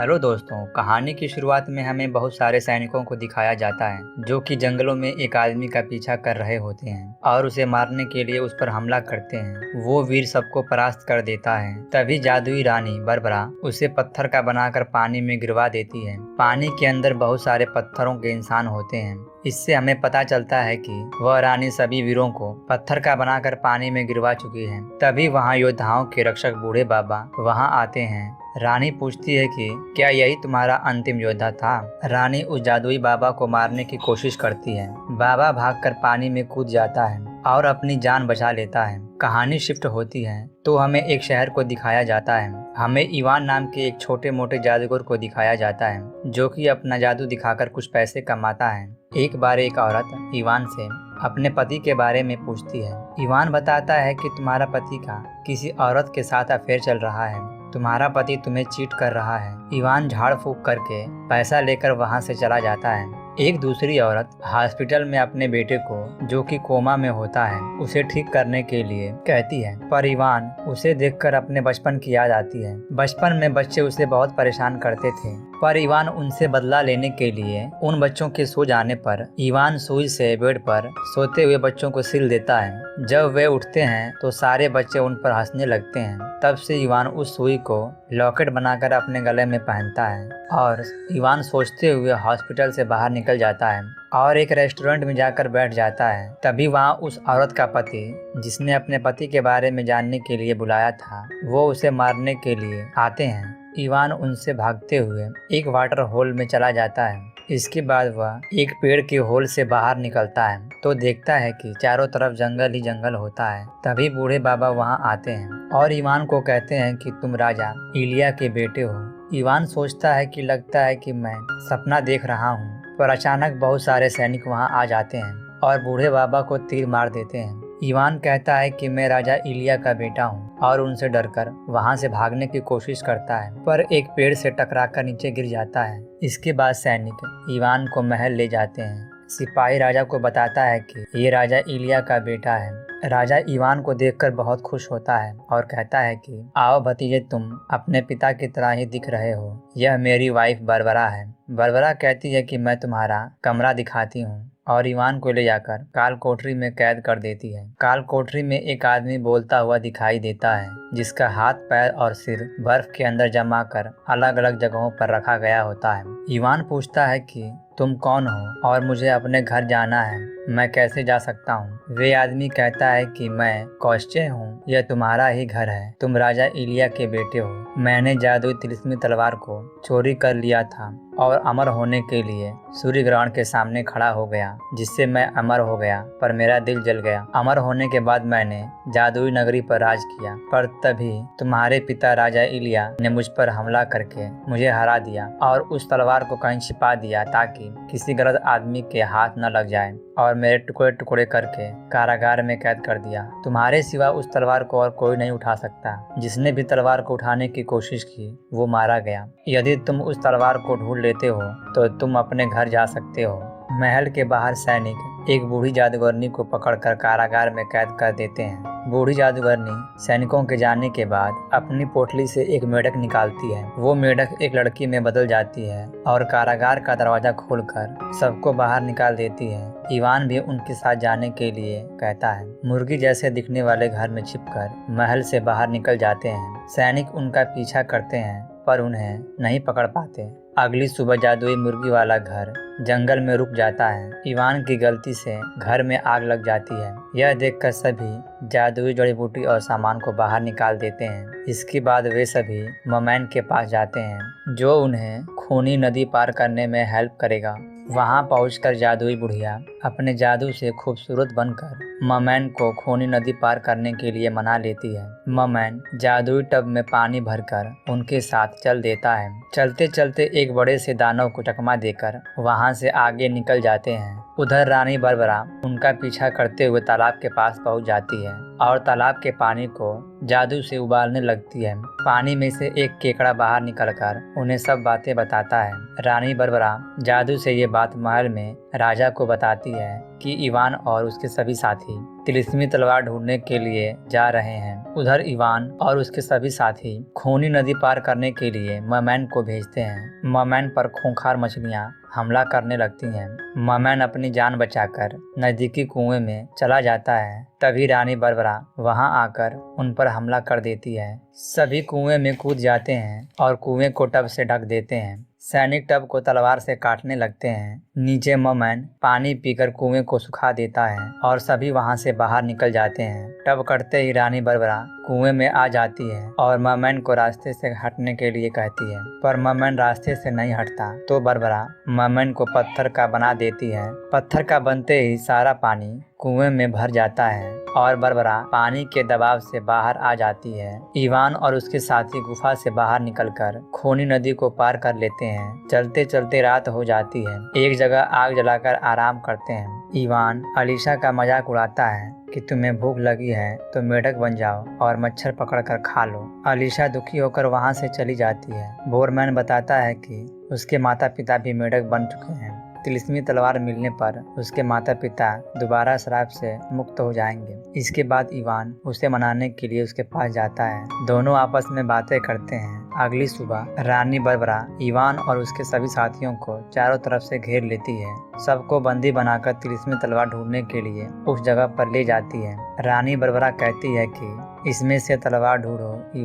Hello दोस्तों, कहानी की शुरुआत में हमें बहुत सारे सैनिकों को दिखाया जाता है जो कि जंगलों में एक आदमी का पीछा कर रहे होते हैं और उसे मारने के लिए उस पर हमला करते हैं। वो वीर सबको परास्त कर देता है। तभी जादुई रानी बरबरा उसे पत्थर का बनाकर पानी में गिरवा देती है। पानी के अंदर बहुत सारे पत्थरों के इंसान होते हैं। इससे हमें पता चलता है कि वह रानी सभी वीरों को पत्थर का बनाकर पानी में गिरवा चुकी है। तभी वहाँ योद्धाओं के रक्षक बूढ़े बाबा वहाँ आते हैं। रानी पूछती है कि क्या यही तुम्हारा अंतिम योद्धा था। रानी उस जादुई बाबा को मारने की कोशिश करती है। बाबा भागकर पानी में कूद जाता है और अपनी जान बचा लेता है। कहानी शिफ्ट होती है तो हमें एक शहर को दिखाया जाता है। हमें इवान नाम के एक छोटे मोटे जादूगर को दिखाया जाता है जो कि अपना जादू दिखाकर कुछ पैसे कमाता है। एक बार एक औरत इवान से अपने पति के बारे में पूछती है। इवान बताता है कि तुम्हारा पति का किसी औरत के साथ अफेयर चल रहा है। तुम्हारा पति तुम्हें चीट कर रहा है। इवान झाड़ फूक करके पैसा लेकर वहां से चला जाता है। एक दूसरी औरत हॉस्पिटल में अपने बेटे को जो कि कोमा में होता है उसे ठीक करने के लिए कहती है, पर इवान उसे देखकर अपने बचपन की याद आती है। बचपन में बच्चे उसे बहुत परेशान करते थे, पर इवान उनसे बदला लेने के लिए उन बच्चों के सो जाने पर इवान सुई से बेड पर सोते हुए बच्चों को सिल देता है। जब वे उठते हैं तो सारे बच्चे उन पर हंसने लगते हैं। तब से इवान उस सुई को लॉकेट बनाकर अपने गले में पहनता है और इवान सोचते हुए हॉस्पिटल से बाहर निकल जाता है और एक रेस्टोरेंट में जाकर बैठ जाता है। तभी वहाँ उस औरत का पति, जिसने अपने पति के बारे में जानने के लिए बुलाया था, वो उसे मारने के लिए आते हैं। इवान उनसे भागते हुए एक वाटर होल में चला जाता है। इसके बाद वह एक पेड़ के होल से बाहर निकलता है तो देखता है कि चारों तरफ जंगल ही जंगल होता है। तभी बूढ़े बाबा वहां आते हैं और इवान को कहते हैं कि तुम राजा इलिया के बेटे हो। इवान सोचता है कि लगता है कि मैं सपना देख रहा हूँ, पर अचानक बहुत सारे सैनिक वहां आ जाते हैं और बूढ़े बाबा को तीर मार देते हैं। इवान कहता है कि मैं राजा इलिया का बेटा हूँ और उनसे डरकर वहां से भागने की कोशिश करता है, पर एक पेड़ से टकराकर नीचे गिर जाता है। इसके बाद सैनिक इवान को महल ले जाते हैं। सिपाही राजा को बताता है कि ये राजा इलिया का बेटा है। राजा इवान को देखकर बहुत खुश होता है और कहता है कि आओ भतीजे, तुम अपने पिता की तरह ही दिख रहे हो। यह मेरी वाइफ बरबरा है। बरबरा कहती है कि मैं तुम्हारा कमरा दिखाती हूँ और इवान को ले जाकर काल कोठरी में कैद कर देती है। काल कोठरी में एक आदमी बोलता हुआ दिखाई देता है जिसका हाथ, पैर और सिर बर्फ के अंदर जमा कर अलग अलग जगहों पर रखा गया होता है। इवान पूछता है कि तुम कौन हो और मुझे अपने घर जाना है, मैं कैसे जा सकता हूँ। वे आदमी कहता है कि मैं कौशचे हूँ, यह तुम्हारा ही घर है। तुम राजा इलिया के बेटे हो। मैंने जादुई तिलिस्मी तलवार को चोरी कर लिया था और अमर होने के लिए सूर्य ग्रहण के सामने खड़ा हो गया, जिससे मैं अमर हो गया, पर मेरा दिल जल गया। अमर होने के बाद मैंने जादुई नगरी पर राज किया, पर तभी तुम्हारे पिता राजा इलिया ने मुझ पर हमला करके मुझे हरा दिया और उस तलवार को कहीं छिपा दिया ताकि किसी गलत आदमी के हाथ न लग जाए, और मेरे टुकड़े टुकड़े करके कारागार में कैद कर दिया। तुम्हारे सिवा उस तलवार को और कोई नहीं उठा सकता। जिसने भी तलवार को उठाने की कोशिश की वो मारा गया। यदि तुम उस तलवार को ढूंढ लेते हो तो तुम अपने घर जा सकते हो। महल के बाहर सैनिक एक बूढ़ी जादूगरनी को पकड़कर कारागार में कैद कर देते हैं। बूढ़ी जादूगरनी सैनिकों के जाने के बाद अपनी पोटली से एक मेढक निकालती है। वो मेढक एक लड़की में बदल जाती है और कारागार का दरवाजा खोलकर सबको बाहर निकाल देती है। इवान भी उनके साथ जाने के लिए कहता है। मुर्गी जैसे दिखने वाले घर में छिपकर महल से बाहर निकल जाते हैं। सैनिक उनका पीछा करते हैं पर उन्हें नहीं पकड़ पाते। अगली सुबह जादुई मुर्गी वाला घर जंगल में रुक जाता है। इवान की गलती से घर में आग लग जाती है। यह देखकर सभी जादुई जड़ी बूटी और सामान को बाहर निकाल देते हैं। इसके बाद वे सभी मोमैन के पास जाते हैं जो उन्हें खूनी नदी पार करने में हेल्प करेगा। वहां पहुंचकर जादुई बुढ़िया अपने जादू से खूबसूरत बनकर मोमैन को खूनी नदी पार करने के लिए मना लेती है। मोमैन जादुई टब में पानी भरकर उनके साथ चल देता है। चलते चलते एक बड़े से दानव को चकमा देकर वहां से आगे निकल जाते हैं। उधर रानी बरबरा उनका पीछा करते हुए तालाब के पास पहुंच जाती है और तालाब के पानी को जादू से उबालने लगती है। पानी में से एक केकड़ा बाहर निकलकर उन्हें सब बातें बताता है। रानी बरबरा जादू से ये बात महल में राजा को बताती है कि इवान और उसके सभी साथी तिलिस्मी तलवार ढूंढने के लिए जा रहे हैं। उधर इवान और उसके सभी साथी खूनी नदी पार करने के लिए मर्मैन को भेजते हैं। मर्मैन पर खूंखार मछलियां हमला करने लगती हैं। मर्मैन अपनी जान बचाकर नजदीकी कुएं में चला जाता है। तभी रानी बरबरा वहां आकर उन पर हमला कर देती है। सभी कुएं में कूद जाते हैं और कुएं को टब से ढक देते हैं। सैनिक टब को तलवार से काटने लगते हैं। नीचे मर्मैन पानी पीकर कुएं को सुखा देता है और सभी वहां से बाहर निकल जाते हैं। टब कटते ही रानी बरबरा कुएं में आ जाती है और मर्मैन को रास्ते से हटने के लिए कहती है, पर मर्मैन रास्ते से नहीं हटता तो बरबरा मर्मैन को पत्थर का बना देती है। पत्थर का बनते ही सारा पानी कुएं में भर जाता है और बरबरा पानी के दबाव से बाहर आ जाती है। इवान और उसके साथी गुफा से बाहर निकलकर खूनी नदी को पार कर लेते हैं। चलते चलते रात हो जाती है। एक जगह आग जलाकर आराम करते हैं। इवान अलीशा का मजाक उड़ाता है कि तुम्हें भूख लगी है तो मेढक बन जाओ और मच्छर पकड़कर खा लो। अलीशा दुखी होकर वहां से चली जाती है। बोरमैन बताता है कि उसके माता पिता भी मेढक बन चुके हैं। तिलिस्मी तलवार मिलने पर उसके माता पिता दोबारा श्राप से मुक्त हो जाएंगे। इसके बाद इवान उसे मनाने के लिए उसके पास जाता है। दोनों आपस में बातें करते हैं। अगली सुबह रानी बरबरा इवान और उसके सभी साथियों को चारों तरफ से घेर लेती है। सबको बंदी बनाकर तिलिस्मी तलवार ढूंढने के लिए उस जगह पर ले जाती है। रानी बरबरा कहती है कि इसमें से तलवार ढूंढो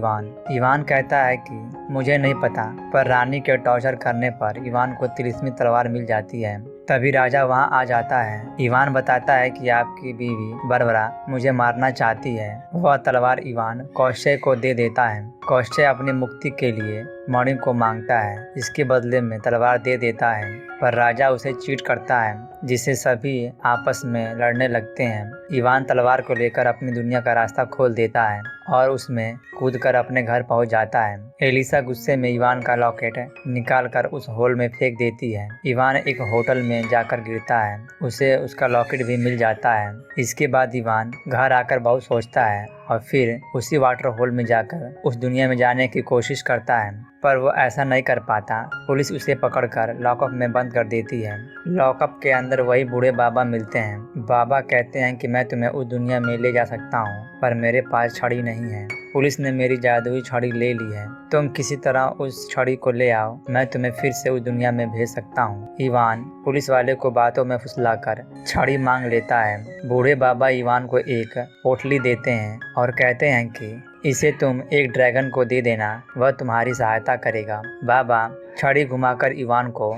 इवान कहता है कि मुझे नहीं पता, पर रानी के टॉर्चर करने पर इवान को तिलिस्मी तलवार मिल जाती है। तभी राजा वहां आ जाता है। इवान बताता है कि आपकी बीवी बरबरा मुझे मारना चाहती है। वह तलवार इवान कौशय को दे देता है। कौशय अपनी मुक्ति के लिए मणि को मांगता है। इसके बदले में तलवार दे देता है, पर राजा उसे चीट करता है, जिससे सभी आपस में लड़ने लगते हैं। इवान तलवार को लेकर अपनी दुनिया का रास्ता खोल देता है और उसमें कूदकर अपने घर पहुंच जाता है। एलिसा गुस्से में इवान का लॉकेट निकालकर उस होल में फेंक देती है। इवान एक होटल में जाकर गिरता है। उसे उसका लॉकेट भी मिल जाता है। इसके बाद इवान घर आकर बहुत सोचता है और फिर उसी वाटर होल में जाकर उस दुनिया में जाने की कोशिश करता है, पर वो ऐसा नहीं कर पाता। पुलिस उसे पकड़कर लॉकअप में बंद कर देती है। लॉकअप के अंदर वही बूढ़े बाबा मिलते हैं। बाबा कहते हैं कि मैं तुम्हें उस दुनिया में ले जा सकता हूँ, पर मेरे पास छड़ी नहीं है। पुलिस ने मेरी जादुई छड़ी ले ली है। तुम किसी तरह उस छड़ी को ले आओ, मैं तुम्हें फिर से उस दुनिया में भेज सकता हूँ। इवान पुलिस वाले को बातों में फुसलाकर छड़ी मांग लेता है। बूढ़े बाबा इवान को एक पोटली देते हैं और कहते हैं कि इसे तुम एक ड्रैगन को दे देना, वह तुम्हारी सहायता करेगा। बाबा छड़ी घुमाकर इवान को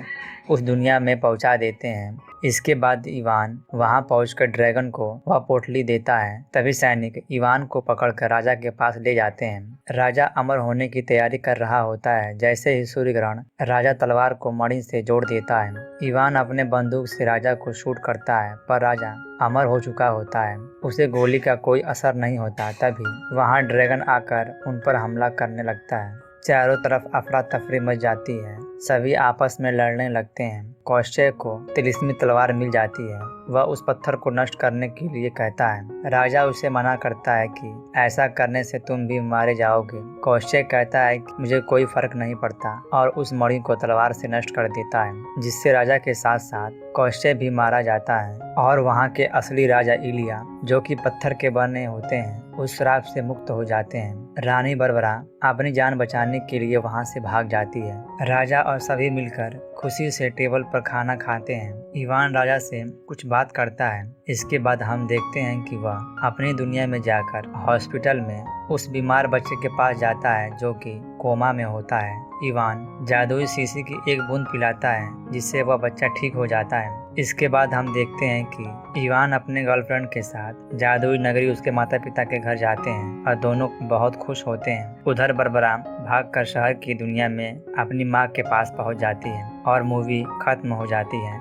उस दुनिया में पहुंचा देते हैं। इसके बाद इवान वहां पहुंचकर ड्रैगन को वह पोटली देता है। तभी सैनिक इवान को पकड़कर राजा के पास ले जाते हैं। राजा अमर होने की तैयारी कर रहा होता है। जैसे ही सूर्य ग्रहण राजा तलवार को मणि से जोड़ देता है। इवान अपने बंदूक से राजा को शूट करता है, पर राजा अमर हो चुका होता है। उसे गोली का कोई असर नहीं होता। तभी वहां ड्रैगन आकर उन पर हमला करने लगता है। चारों तरफ अफरा तफरी मच जाती है। सभी आपस में लड़ने लगते हैं। कौशय को तिलिस्मी तलवार मिल जाती है। वह उस पत्थर को नष्ट करने के लिए कहता है। राजा उसे मना करता है कि ऐसा करने से तुम भी मारे जाओगे। कौशय कहता है कि मुझे कोई फर्क नहीं पड़ता और उस मणि को तलवार से नष्ट कर देता है, जिससे राजा के साथ साथ कौशय भी मारा जाता है और वहाँ के असली राजा इलिया, जो कि पत्थर के बने होते हैं, उस श्राप से मुक्त हो जाते हैं। रानी बरबरा अपनी जान बचाने के लिए वहां से भाग जाती है। राजा और सभी मिलकर खुशी से टेबल पर खाना खाते हैं। इवान राजा से कुछ बात करता है। इसके बाद हम देखते हैं कि वह अपनी दुनिया में जाकर हॉस्पिटल में उस बीमार बच्चे के पास जाता है जो कि कोमा में होता है। इवान जादुई शीशी की एक बूंद पिलाता है, जिससे वह बच्चा ठीक हो जाता है। इसके बाद हम देखते हैं कि इवान अपने गर्लफ्रेंड के साथ जादुई नगरी उसके माता पिता के घर जाते हैं और दोनों बहुत खुश होते हैं। उधर बरबरा भागकर शहर की दुनिया में अपनी माँ के पास पहुंच जाती है और मूवी खत्म हो जाती है।